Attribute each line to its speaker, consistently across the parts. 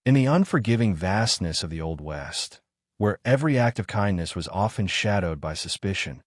Speaker 1: In the unforgiving vastness of the Old West, where every act of kindness was often shadowed by suspicion,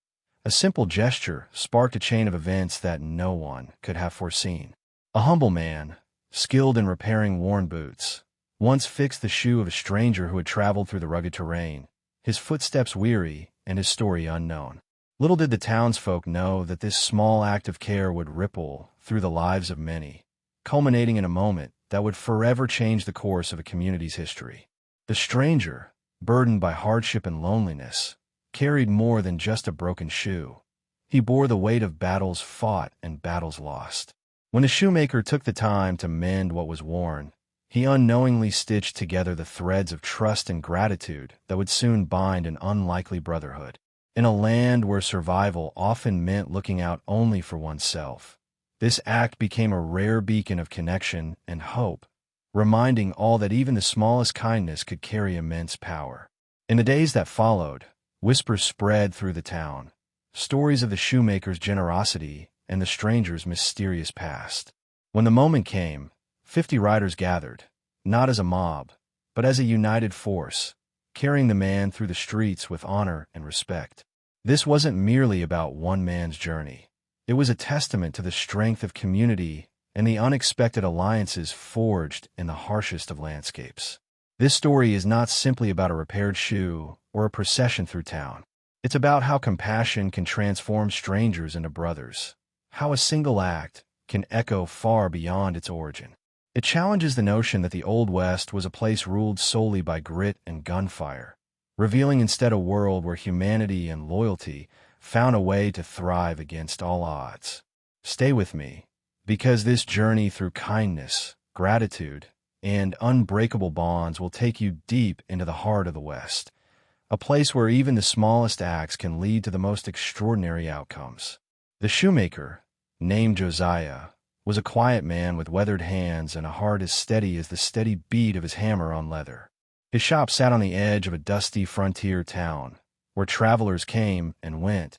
Speaker 1: a simple gesture sparked a chain of events that no one could have foreseen. A humble man, skilled in repairing worn boots, once fixed the shoe of a stranger who had traveled through the rugged terrain, his footsteps weary and his story unknown. Little did the townsfolk know that this small act of care would ripple through the lives of many, culminating in a moment that would forever change the course of a community's history. The stranger, burdened by hardship and loneliness, carried more than just a broken shoe. He bore the weight of battles fought and battles lost. When the shoemaker took the time to mend what was worn, he unknowingly stitched together the threads of trust and gratitude that would soon bind an unlikely brotherhood. In a land where survival often meant looking out only for oneself, this act became a rare beacon of connection and hope, reminding all that even the smallest kindness could carry immense power. In the days that followed, whispers spread through the town, stories of the shoemaker's generosity and the stranger's mysterious past. When the moment came, 50 riders gathered, not as a mob, but as a united force, carrying the man through the streets with honor and respect. This wasn't merely about one man's journey. It was a testament to the strength of community and the unexpected alliances forged in the harshest of landscapes. This story is not simply about a repaired shoe or a procession through town. It's about how compassion can transform strangers into brothers, how a single act can echo far beyond its origin. It challenges the notion that the Old West was a place ruled solely by grit and gunfire, revealing instead a world where humanity and loyalty found a way to thrive against all odds. Stay with me, because this journey through kindness, gratitude, and unbreakable bonds will take you deep into the heart of the West, a place where even the smallest acts can lead to the most extraordinary outcomes. The shoemaker, named Josiah, was a quiet man with weathered hands and a heart as steady as the steady beat of his hammer on leather. His shop sat on the edge of a dusty frontier town, where travelers came and went,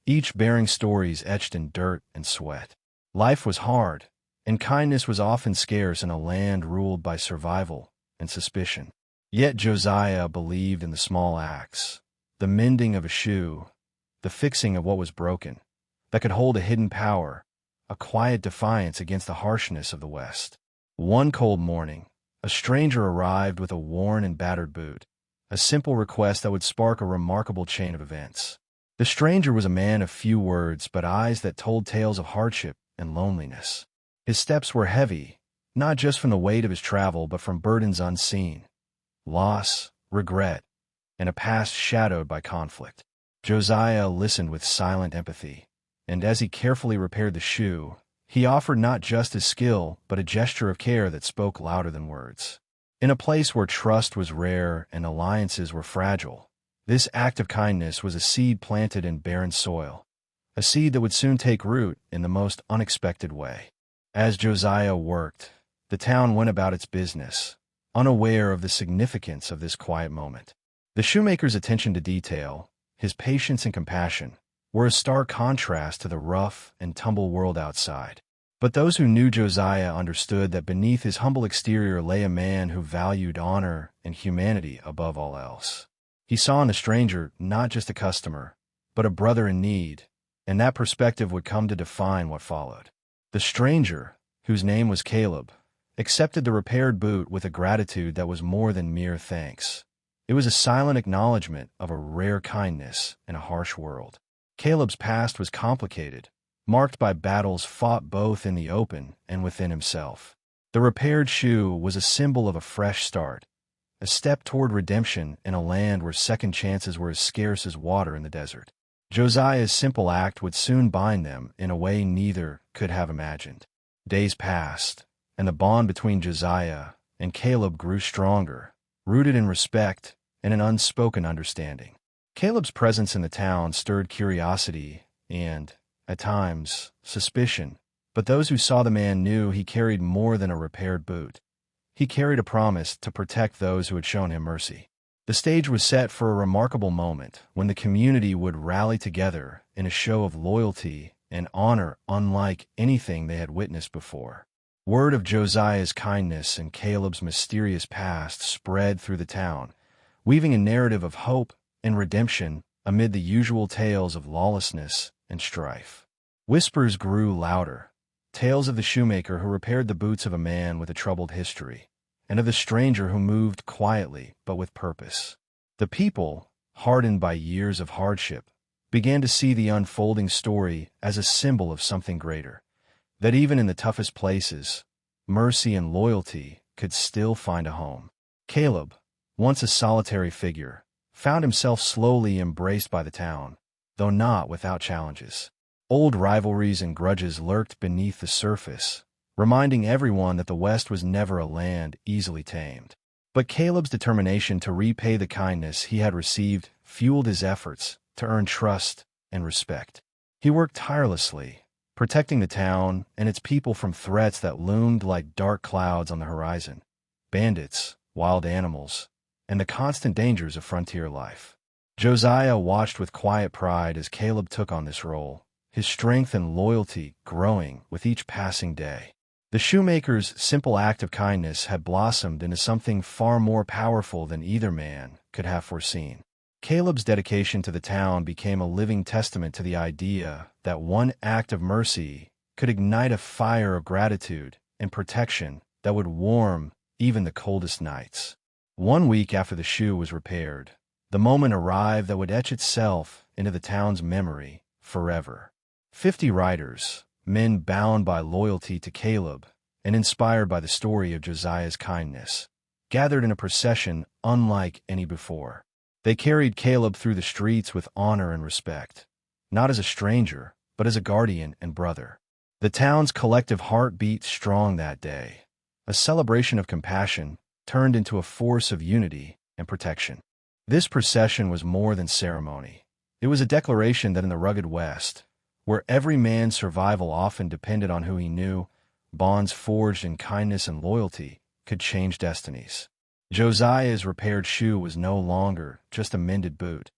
Speaker 1: each bearing stories etched in dirt and sweat. Life was hard, and kindness was often scarce in a land ruled by survival and suspicion. Yet Josiah believed in the small acts, the mending of a shoe, the fixing of what was broken, that could hold a hidden power, a quiet defiance against the harshness of the West. One cold morning, a stranger arrived with a worn and battered boot, a simple request that would spark a remarkable chain of events. The stranger was a man of few words but eyes that told tales of hardship and loneliness. His steps were heavy, not just from the weight of his travel but from burdens unseen, loss, regret, and a past shadowed by conflict. Josiah listened with silent empathy, and as he carefully repaired the shoe, he offered not just his skill but a gesture of care that spoke louder than words. In a place where trust was rare and alliances were fragile, this act of kindness was a seed planted in barren soil, a seed that would soon take root in the most unexpected way. As Josiah worked, the town went about its business, unaware of the significance of this quiet moment. The shoemaker's attention to detail, his patience and compassion, were a stark contrast to the rough and tumble world outside. But those who knew Josiah understood that beneath his humble exterior lay a man who valued honor and humanity above all else. He saw in the stranger not just a customer, but a brother in need, and that perspective would come to define what followed. The stranger, whose name was Caleb, accepted the repaired boot with a gratitude that was more than mere thanks. It was a silent acknowledgement of a rare kindness in a harsh world. Caleb's past was complicated, marked by battles fought both in the open and within himself. The repaired shoe was a symbol of a fresh start, a step toward redemption in a land where second chances were as scarce as water in the desert. Josiah's simple act would soon bind them in a way neither could have imagined. Days passed, and the bond between Josiah and Caleb grew stronger, rooted in respect and an unspoken understanding. Caleb's presence in the town stirred curiosity and, at times, suspicion, but those who saw the man knew he carried more than a repaired boot. He carried a promise to protect those who had shown him mercy. The stage was set for a remarkable moment when the community would rally together in a show of loyalty and honor unlike anything they had witnessed before. Word of Josiah's kindness and Caleb's mysterious past spread through the town, weaving a narrative of hope and redemption amid the usual tales of lawlessness and strife. Whispers grew louder, tales of the shoemaker who repaired the boots of a man with a troubled history, and of the stranger who moved quietly but with purpose. The people, hardened by years of hardship, began to see the unfolding story as a symbol of something greater, that even in the toughest places, mercy and loyalty could still find a home. Caleb, once a solitary figure, found himself slowly embraced by the town, though not without challenges. Old rivalries and grudges lurked beneath the surface, reminding everyone that the West was never a land easily tamed. But Caleb's determination to repay the kindness he had received fueled his efforts to earn trust and respect. He worked tirelessly, protecting the town and its people from threats that loomed like dark clouds on the horizon: bandits, wild animals, and the constant dangers of frontier life. Josiah watched with quiet pride as Caleb took on this role, his strength and loyalty growing with each passing day. The shoemaker's simple act of kindness had blossomed into something far more powerful than either man could have foreseen. Caleb's dedication to the town became a living testament to the idea that one act of mercy could ignite a fire of gratitude and protection that would warm even the coldest nights. 1 week after the shoe was repaired, the moment arrived that would etch itself into the town's memory forever. 50 riders, men bound by loyalty to Caleb and inspired by the story of Josiah's kindness, gathered in a procession unlike any before. They carried Caleb through the streets with honor and respect, not as a stranger, but as a guardian and brother. The town's collective heart beat strong that day, a celebration of compassion turned into a force of unity and protection. This procession was more than ceremony. It was a declaration that in the rugged West, where every man's survival often depended on who he knew, bonds forged in kindness and loyalty could change destinies. Josiah's repaired shoe was no longer just a mended boot.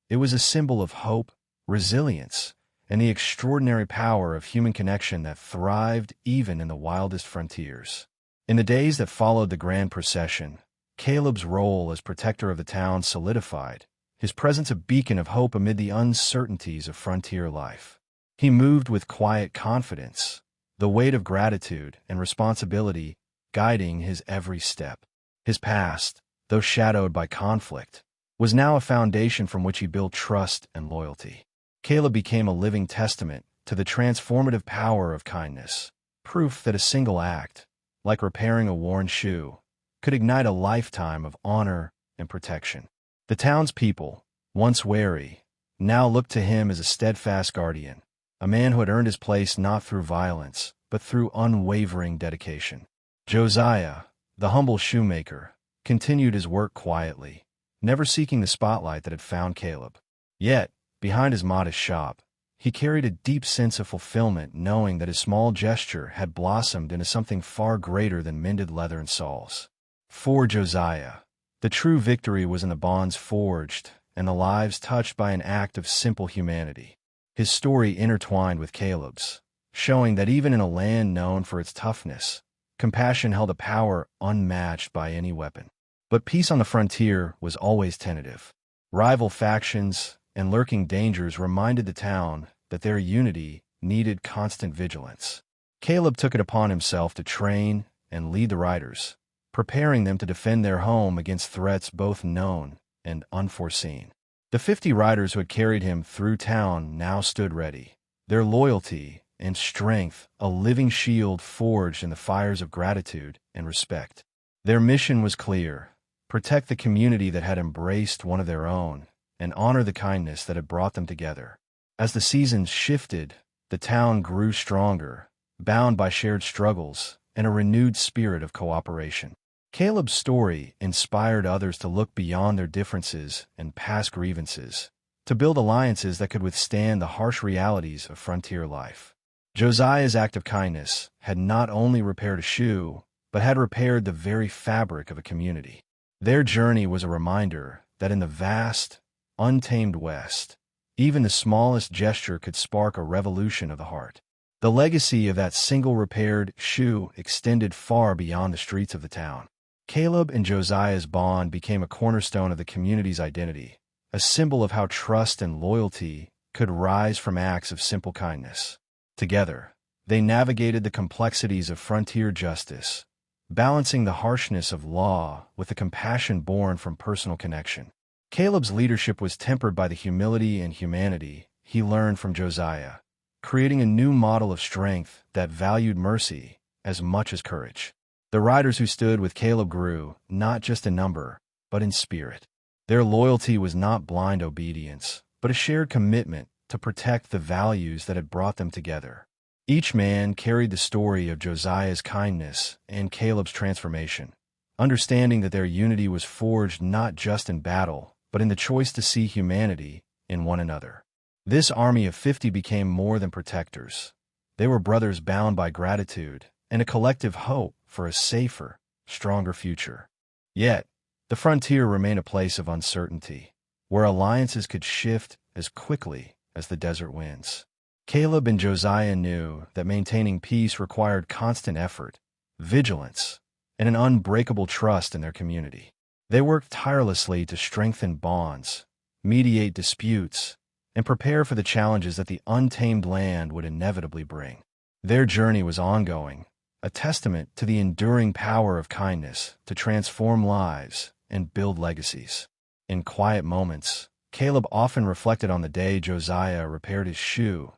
Speaker 1: It was a symbol of hope, resilience, and the extraordinary power of human connection that thrived even in the wildest frontiers. In the days that followed the grand procession, Caleb's role as protector of the town solidified, his presence a beacon of hope amid the uncertainties of frontier life. He moved with quiet confidence, the weight of gratitude and responsibility guiding his every step. His past, though shadowed by conflict, was now a foundation from which he built trust and loyalty. Caleb became a living testament to the transformative power of kindness, proof that a single act, like repairing a worn shoe, could ignite a lifetime of honor and protection. The townspeople, once wary, now looked to him as a steadfast guardian, a man who had earned his place not through violence, but through unwavering dedication. Josiah, the humble shoemaker, continued his work quietly, never seeking the spotlight that had found Caleb. Yet, behind his modest shop, he carried a deep sense of fulfillment, knowing that his small gesture had blossomed into something far greater than mended leather and saws. For Josiah, the true victory was in the bonds forged and the lives touched by an act of simple humanity. His story intertwined with Caleb's, showing that even in a land known for its toughness, compassion held a power unmatched by any weapon. But peace on the frontier was always tentative. Rival factions and lurking dangers reminded the town that their unity needed constant vigilance. Caleb took it upon himself to train and lead the riders, preparing them to defend their home against threats both known and unforeseen. The 50 riders who had carried him through town now stood ready, their loyalty and strength a living shield forged in the fires of gratitude and respect. Their mission was clear: protect the community that had embraced one of their own, and honor the kindness that had brought them together. As the seasons shifted, the town grew stronger, bound by shared struggles and a renewed spirit of cooperation. Caleb's story inspired others to look beyond their differences and past grievances, to build alliances that could withstand the harsh realities of frontier life. Josiah's act of kindness had not only repaired a shoe, but had repaired the very fabric of a community. Their journey was a reminder that in the vast, untamed West, even the smallest gesture could spark a revolution of the heart. The legacy of that single repaired shoe extended far beyond the streets of the town. Caleb and Josiah's bond became a cornerstone of the community's identity, a symbol of how trust and loyalty could rise from acts of simple kindness. Together, they navigated the complexities of frontier justice, balancing the harshness of law with the compassion born from personal connection. Caleb's leadership was tempered by the humility and humanity he learned from Josiah, creating a new model of strength that valued mercy as much as courage. The riders who stood with Caleb grew, not just in number, but in spirit. Their loyalty was not blind obedience, but a shared commitment to protect the values that had brought them together. Each man carried the story of Josiah's kindness and Caleb's transformation, understanding that their unity was forged not just in battle, but in the choice to see humanity in one another. This army of 50 became more than protectors. They were brothers bound by gratitude and a collective hope for a safer, stronger future. Yet, the frontier remained a place of uncertainty, where alliances could shift as quickly as the desert winds. Caleb and Josiah knew that maintaining peace required constant effort, vigilance, and an unbreakable trust in their community. They worked tirelessly to strengthen bonds, mediate disputes, and prepare for the challenges that the untamed land would inevitably bring. Their journey was ongoing, a testament to the enduring power of kindness to transform lives and build legacies. In quiet moments, Caleb often reflected on the day Josiah repaired his shoe,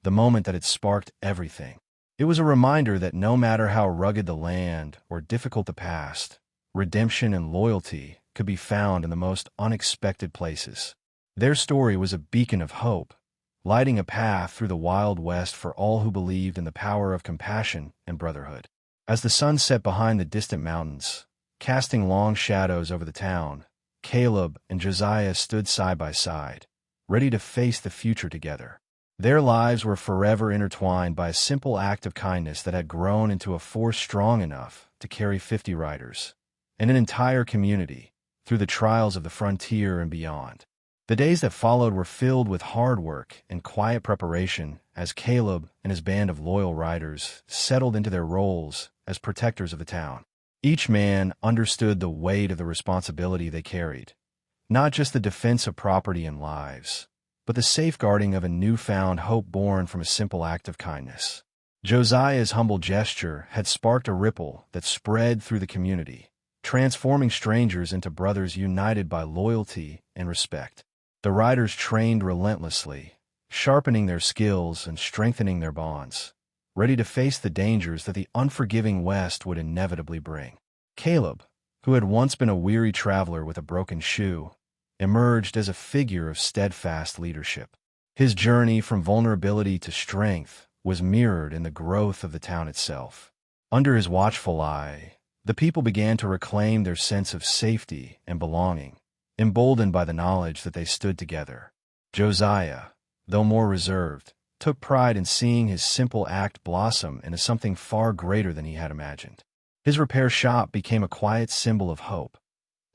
Speaker 1: the moment that had sparked everything. It was a reminder that no matter how rugged the land or difficult the past, redemption and loyalty could be found in the most unexpected places. Their story was a beacon of hope, lighting a path through the Wild West for all who believed in the power of compassion and brotherhood. As the sun set behind the distant mountains, casting long shadows over the town, Caleb and Josiah stood side by side, ready to face the future together. Their lives were forever intertwined by a simple act of kindness that had grown into a force strong enough to carry 50 riders and an entire community through the trials of the frontier and beyond. The days that followed were filled with hard work and quiet preparation as Caleb and his band of loyal riders settled into their roles as protectors of the town. Each man understood the weight of the responsibility they carried, not just the defense of property and lives, but the safeguarding of a newfound hope born from a simple act of kindness. Josiah's humble gesture had sparked a ripple that spread through the community, transforming strangers into brothers united by loyalty and respect. The riders trained relentlessly, sharpening their skills and strengthening their bonds, ready to face the dangers that the unforgiving West would inevitably bring. Caleb, who had once been a weary traveler with a broken shoe, emerged as a figure of steadfast leadership. His journey from vulnerability to strength was mirrored in the growth of the town itself. Under his watchful eye, the people began to reclaim their sense of safety and belonging, emboldened by the knowledge that they stood together. Josiah, though more reserved, took pride in seeing his simple act blossom into something far greater than he had imagined. His repair shop became a quiet symbol of hope,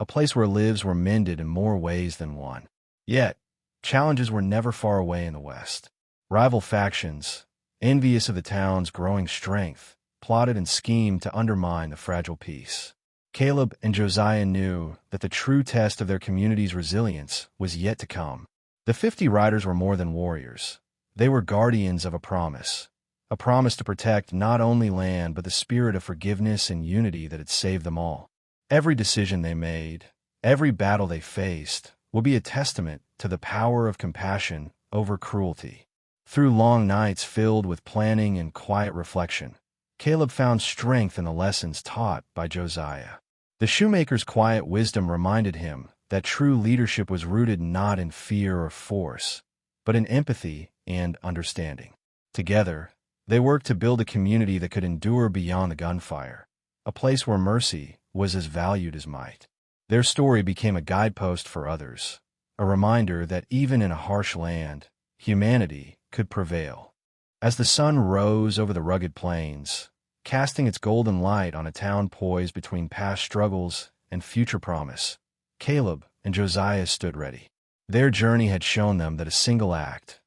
Speaker 1: a place where lives were mended in more ways than one. Yet, challenges were never far away in the West. Rival factions, envious of the town's growing strength, plotted and schemed to undermine the fragile peace. Caleb and Josiah knew that the true test of their community's resilience was yet to come. The 50 riders were more than warriors. They were guardians of a promise to protect not only land but the spirit of forgiveness and unity that had saved them all. Every decision they made, every battle they faced, will be a testament to the power of compassion over cruelty. Through long nights filled with planning and quiet reflection, Caleb found strength in the lessons taught by Josiah. The shoemaker's quiet wisdom reminded him that true leadership was rooted not in fear or force, but in empathy and understanding. Together, they worked to build a community that could endure beyond the gunfire, a place where mercy was as valued as might. Their story became a guidepost for others, a reminder that even in a harsh land, humanity could prevail. As the sun rose over the rugged plains, casting its golden light on a town poised between past struggles and future promise, Caleb and Josiah stood ready. Their journey had shown them that a single act,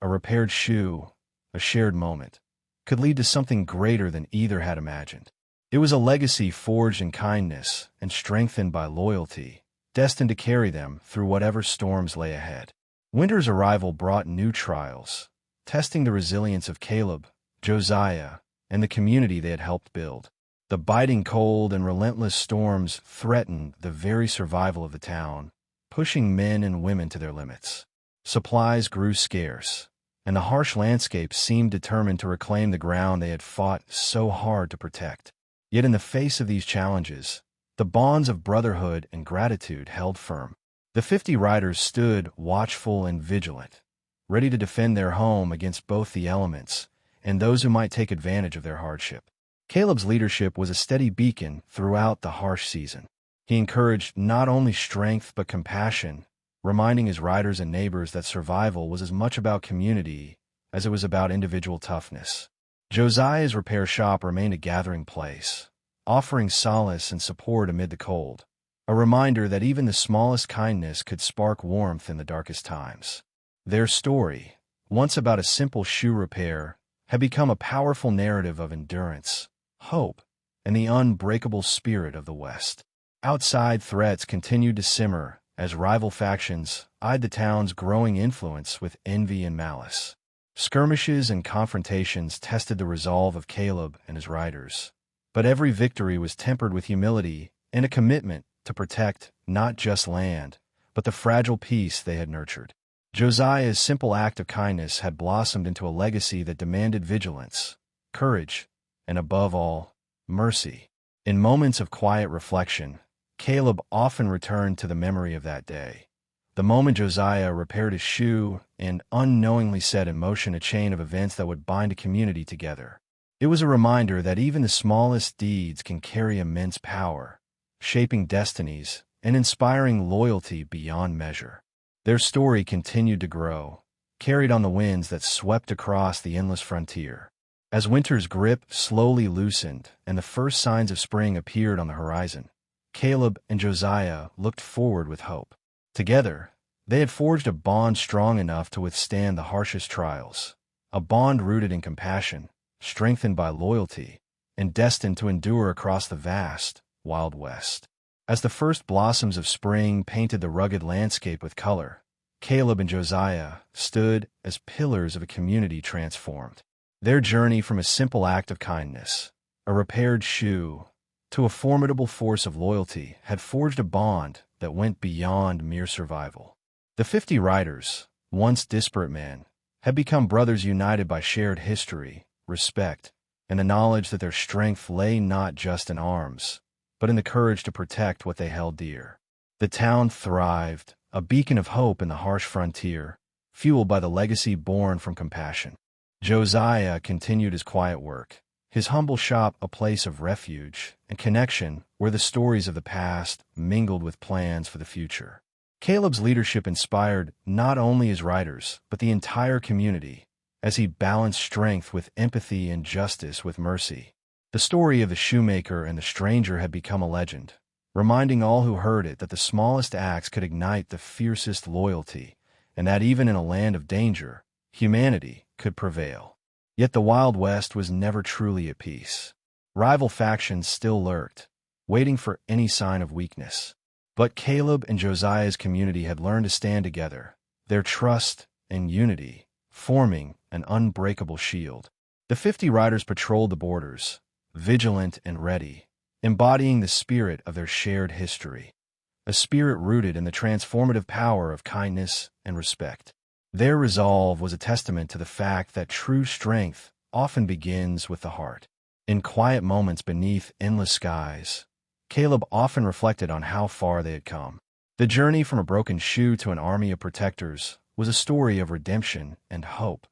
Speaker 1: a repaired shoe, a shared moment, could lead to something greater than either had imagined. It was a legacy forged in kindness and strengthened by loyalty, destined to carry them through whatever storms lay ahead. Winter's arrival brought new trials, testing the resilience of Caleb, Josiah, and the community they had helped build. The biting cold and relentless storms threatened the very survival of the town, pushing men and women to their limits. Supplies grew scarce, and the harsh landscape seemed determined to reclaim the ground they had fought so hard to protect. Yet in the face of these challenges, the bonds of brotherhood and gratitude held firm. The 50 riders stood watchful and vigilant, ready to defend their home against both the elements and those who might take advantage of their hardship. Caleb's leadership was a steady beacon throughout the harsh season. He encouraged not only strength but compassion, reminding his riders and neighbors that survival was as much about community as it was about individual toughness. Josiah's repair shop remained a gathering place, offering solace and support amid the cold, a reminder that even the smallest kindness could spark warmth in the darkest times. Their story, once about a simple shoe repair, had become a powerful narrative of endurance, hope, and the unbreakable spirit of the West. Outside threats continued to simmer as rival factions eyed the town's growing influence with envy and malice. Skirmishes and confrontations tested the resolve of Caleb and his riders, but every victory was tempered with humility and a commitment to protect not just land, but the fragile peace they had nurtured. Josiah's simple act of kindness had blossomed into a legacy that demanded vigilance, courage, and above all, mercy. In moments of quiet reflection, Caleb often returned to the memory of that day, the moment Josiah repaired his shoe and unknowingly set in motion a chain of events that would bind a community together. It was a reminder that even the smallest deeds can carry immense power, shaping destinies and inspiring loyalty beyond measure. Their story continued to grow, carried on the winds that swept across the endless frontier. As winter's grip slowly loosened and the first signs of spring appeared on the horizon, Caleb and Josiah looked forward with hope. Together, they had forged a bond strong enough to withstand the harshest trials, a bond rooted in compassion, strengthened by loyalty, and destined to endure across the vast, wild West. As the first blossoms of spring painted the rugged landscape with color, Caleb and Josiah stood as pillars of a community transformed. Their journey from a simple act of kindness, a repaired shoe, to a formidable force of loyalty had forged a bond that went beyond mere survival. The 50 riders, once disparate men, had become brothers united by shared history, respect, and the knowledge that their strength lay not just in arms, but in the courage to protect what they held dear. The town thrived, a beacon of hope in the harsh frontier, fueled by the legacy born from compassion. Josiah continued his quiet work, his humble shop a place of refuge and connection where the stories of the past mingled with plans for the future. Caleb's leadership inspired not only his riders, but the entire community, as he balanced strength with empathy and justice with mercy. The story of the shoemaker and the stranger had become a legend, reminding all who heard it that the smallest acts could ignite the fiercest loyalty, and that even in a land of danger, humanity could prevail. Yet the Wild West was never truly at peace. Rival factions still lurked, waiting for any sign of weakness. But Caleb and Josiah's community had learned to stand together, their trust and unity forming an unbreakable shield. The 50 riders patrolled the borders, vigilant and ready, embodying the spirit of their shared history, a spirit rooted in the transformative power of kindness and respect. Their resolve was a testament to the fact that true strength often begins with the heart. In quiet moments beneath endless skies, Caleb often reflected on how far they had come. The journey from a broken shoe to an army of protectors was a story of redemption and hope,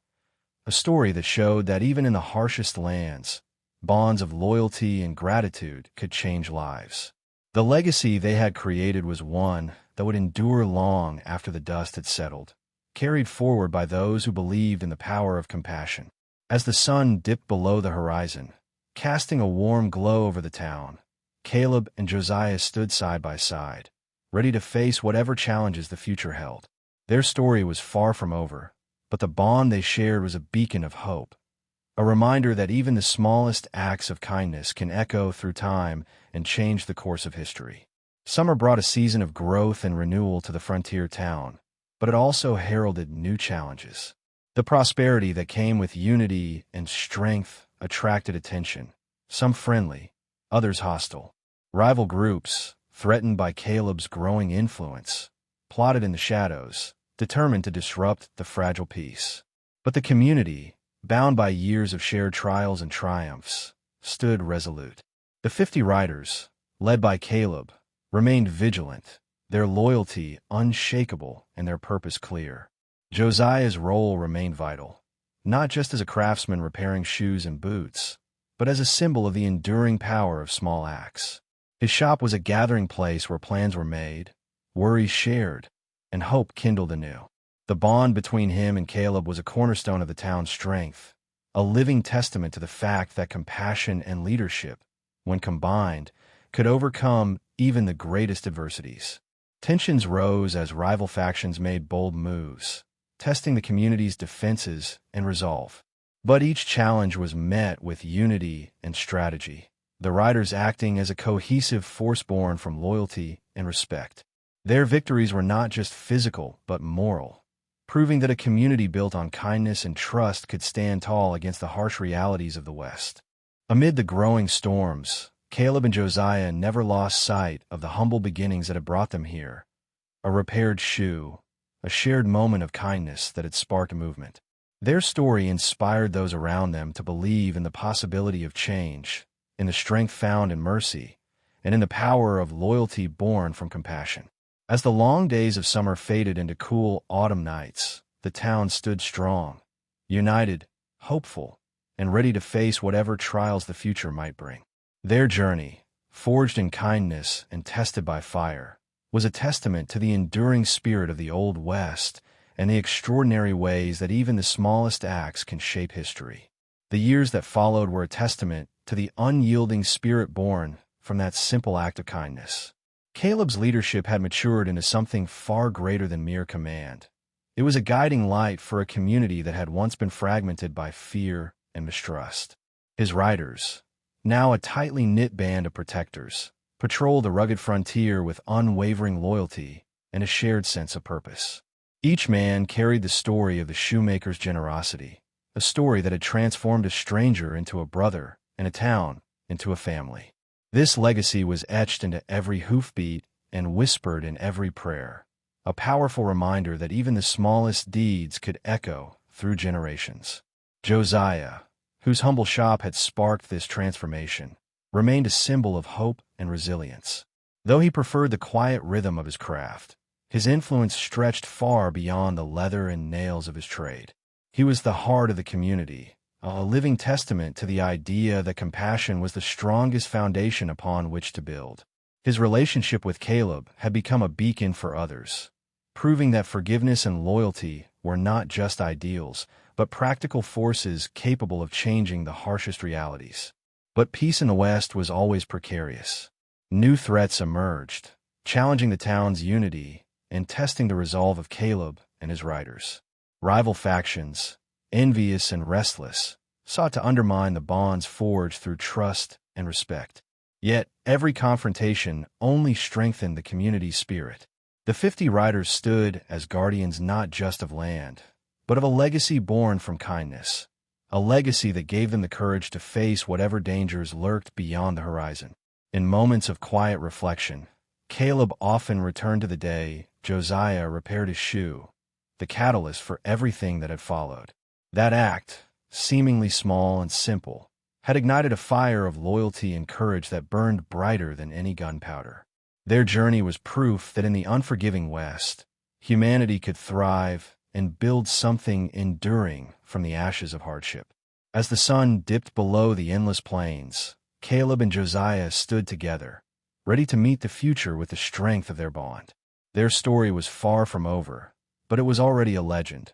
Speaker 1: a story that showed that even in the harshest lands, bonds of loyalty and gratitude could change lives. The legacy they had created was one that would endure long after the dust had settled, carried forward by those who believed in the power of compassion. As the sun dipped below the horizon, casting a warm glow over the town, Caleb and Josiah stood side by side, ready to face whatever challenges the future held. Their story was far from over, but the bond they shared was a beacon of hope, a reminder that even the smallest acts of kindness can echo through time and change the course of history. Summer brought a season of growth and renewal to the frontier town, but it also heralded new challenges. The prosperity that came with unity and strength attracted attention, some friendly, others hostile. Rival groups, threatened by Caleb's growing influence, plotted in the shadows, determined to disrupt the fragile peace. But the community, bound by years of shared trials and triumphs, stood resolute. The 50 riders, led by Caleb, remained vigilant, their loyalty unshakable and their purpose clear. Josiah's role remained vital, not just as a craftsman repairing shoes and boots, but as a symbol of the enduring power of small acts. His shop was a gathering place where plans were made, worries shared, and hope kindled anew. The bond between him and Caleb was a cornerstone of the town's strength, a living testament to the fact that compassion and leadership, when combined, could overcome even the greatest adversities. Tensions rose as rival factions made bold moves, testing the community's defenses and resolve. But each challenge was met with unity and strategy, the riders acting as a cohesive force born from loyalty and respect. Their victories were not just physical but moral, proving that a community built on kindness and trust could stand tall against the harsh realities of the West. Amid the growing storms, Caleb and Josiah never lost sight of the humble beginnings that had brought them here. A repaired shoe, a shared moment of kindness that had sparked a movement. Their story inspired those around them to believe in the possibility of change, in the strength found in mercy, and in the power of loyalty born from compassion. As the long days of summer faded into cool autumn nights, the town stood strong, united, hopeful, and ready to face whatever trials the future might bring. Their journey, forged in kindness and tested by fire, was a testament to the enduring spirit of the Old West and the extraordinary ways that even the smallest acts can shape history. The years that followed were a testament to the unyielding spirit born from that simple act of kindness. Caleb's leadership had matured into something far greater than mere command. It was a guiding light for a community that had once been fragmented by fear and mistrust. His riders, now a tightly knit band of protectors, patrolled the rugged frontier with unwavering loyalty and a shared sense of purpose. Each man carried the story of the shoemaker's generosity, a story that had transformed a stranger into a brother and a town into a family. This legacy was etched into every hoofbeat and whispered in every prayer, a powerful reminder that even the smallest deeds could echo through generations. Josiah, whose humble shop had sparked this transformation, remained a symbol of hope and resilience. Though he preferred the quiet rhythm of his craft, his influence stretched far beyond the leather and nails of his trade. He was the heart of the community, a living testament to the idea that compassion was the strongest foundation upon which to build. His relationship with Caleb had become a beacon for others, proving that forgiveness and loyalty were not just ideals, but practical forces capable of changing the harshest realities. But peace in the West was always precarious. New threats emerged, challenging the town's unity and testing the resolve of Caleb and his riders. Rival factions, envious and restless, sought to undermine the bonds forged through trust and respect. Yet, every confrontation only strengthened the community's spirit. The 50 riders stood as guardians not just of land, but of a legacy born from kindness, a legacy that gave them the courage to face whatever dangers lurked beyond the horizon. In moments of quiet reflection, Caleb often returned to the day Josiah repaired his shoe, the catalyst for everything that had followed. That act, seemingly small and simple, had ignited a fire of loyalty and courage that burned brighter than any gunpowder. Their journey was proof that in the unforgiving West, humanity could thrive and build something enduring from the ashes of hardship. As the sun dipped below the endless plains, Caleb and Josiah stood together, ready to meet the future with the strength of their bond. Their story was far from over, but it was already a legend,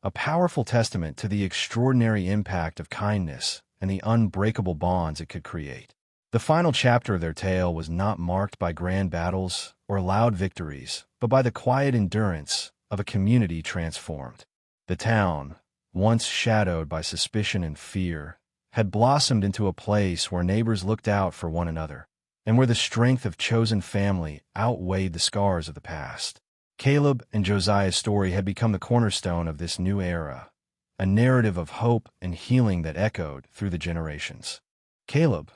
Speaker 1: a powerful testament to the extraordinary impact of kindness and the unbreakable bonds it could create. The final chapter of their tale was not marked by grand battles or loud victories, but by the quiet endurance of a community transformed. The town, once shadowed by suspicion and fear, had blossomed into a place where neighbors looked out for one another, and where the strength of chosen family outweighed the scars of the past. Caleb and Josiah's story had become the cornerstone of this new era, a narrative of hope and healing that echoed through the generations. Caleb,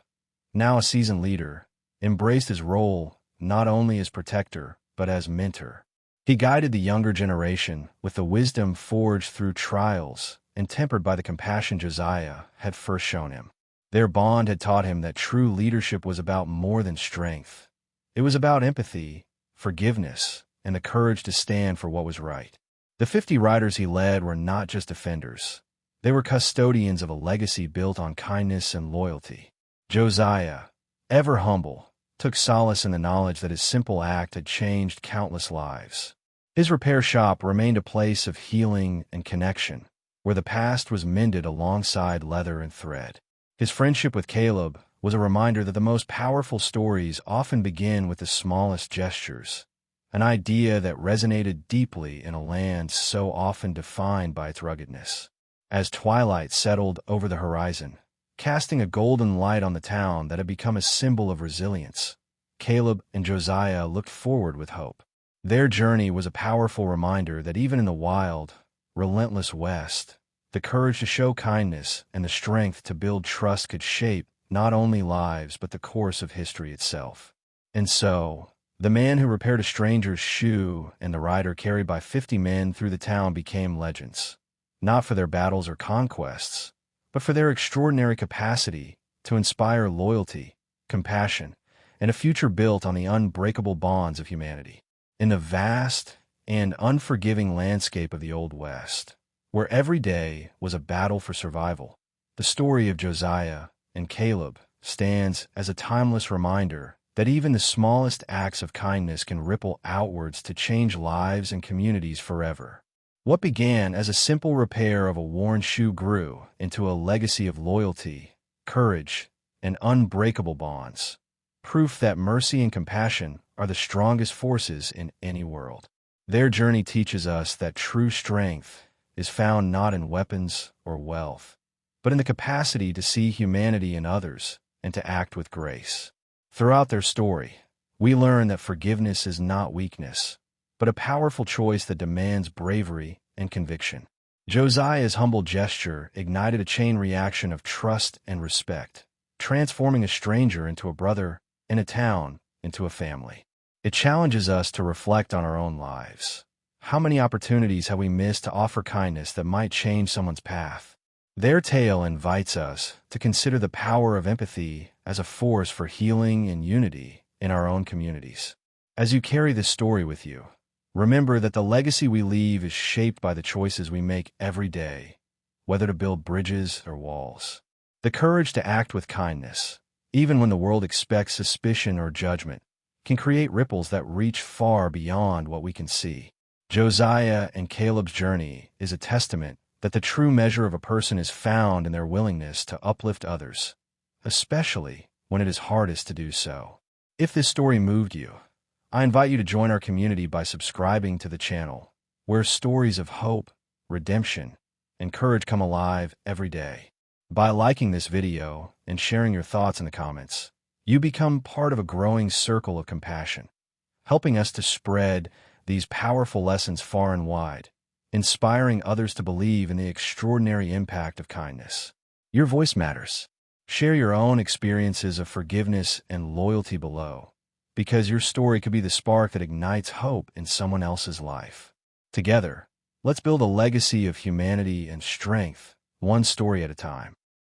Speaker 1: now a seasoned leader, embraced his role not only as protector, but as mentor. He guided the younger generation with the wisdom forged through trials and tempered by the compassion Josiah had first shown him. Their bond had taught him that true leadership was about more than strength. It was about empathy, forgiveness, and the courage to stand for what was right. The 50 riders he led were not just defenders. They were custodians of a legacy built on kindness and loyalty. Josiah, ever humble, took solace in the knowledge that his simple act had changed countless lives. His repair shop remained a place of healing and connection, where the past was mended alongside leather and thread. His friendship with Caleb was a reminder that the most powerful stories often begin with the smallest gestures, an idea that resonated deeply in a land so often defined by its ruggedness. As twilight settled over the horizon, casting a golden light on the town that had become a symbol of resilience, Caleb and Josiah looked forward with hope. Their journey was a powerful reminder that even in the wild, relentless West, the courage to show kindness and the strength to build trust could shape not only lives but the course of history itself. And so, the man who repaired a stranger's shoe and the rider carried by 50 men through the town became legends, not for their battles or conquests, but for their extraordinary capacity to inspire loyalty, compassion, and a future built on the unbreakable bonds of humanity. In the vast and unforgiving landscape of the Old West, where every day was a battle for survival, the story of Josiah and Caleb stands as a timeless reminder that even the smallest acts of kindness can ripple outwards to change lives and communities forever. What began as a simple repair of a worn shoe grew into a legacy of loyalty, courage, and unbreakable bonds, proof that mercy and compassion are the strongest forces in any world. Their journey teaches us that true strength is found not in weapons or wealth, but in the capacity to see humanity in others and to act with grace. Throughout their story, we learn that forgiveness is not weakness, but a powerful choice that demands bravery and conviction. Josiah's humble gesture ignited a chain reaction of trust and respect, transforming a stranger into a brother and a town into a family. It challenges us to reflect on our own lives. How many opportunities have we missed to offer kindness that might change someone's path? Their tale invites us to consider the power of empathy as a force for healing and unity in our own communities. As you carry this story with you, remember that the legacy we leave is shaped by the choices we make every day, whether to build bridges or walls. The courage to act with kindness, even when the world expects suspicion or judgment, can create ripples that reach far beyond what we can see. Josiah and Caleb's journey is a testament that the true measure of a person is found in their willingness to uplift others, especially when it is hardest to do so. If this story moved you, I invite you to join our community by subscribing to the channel, where stories of hope, redemption, and courage come alive every day. By liking this video and sharing your thoughts in the comments, you become part of a growing circle of compassion, helping us to spread these powerful lessons far and wide, inspiring others to believe in the extraordinary impact of kindness. Your voice matters. Share your own experiences of forgiveness and loyalty below, because your story could be the spark that ignites hope in someone else's life. Together, let's build a legacy of humanity and strength, one story at a time.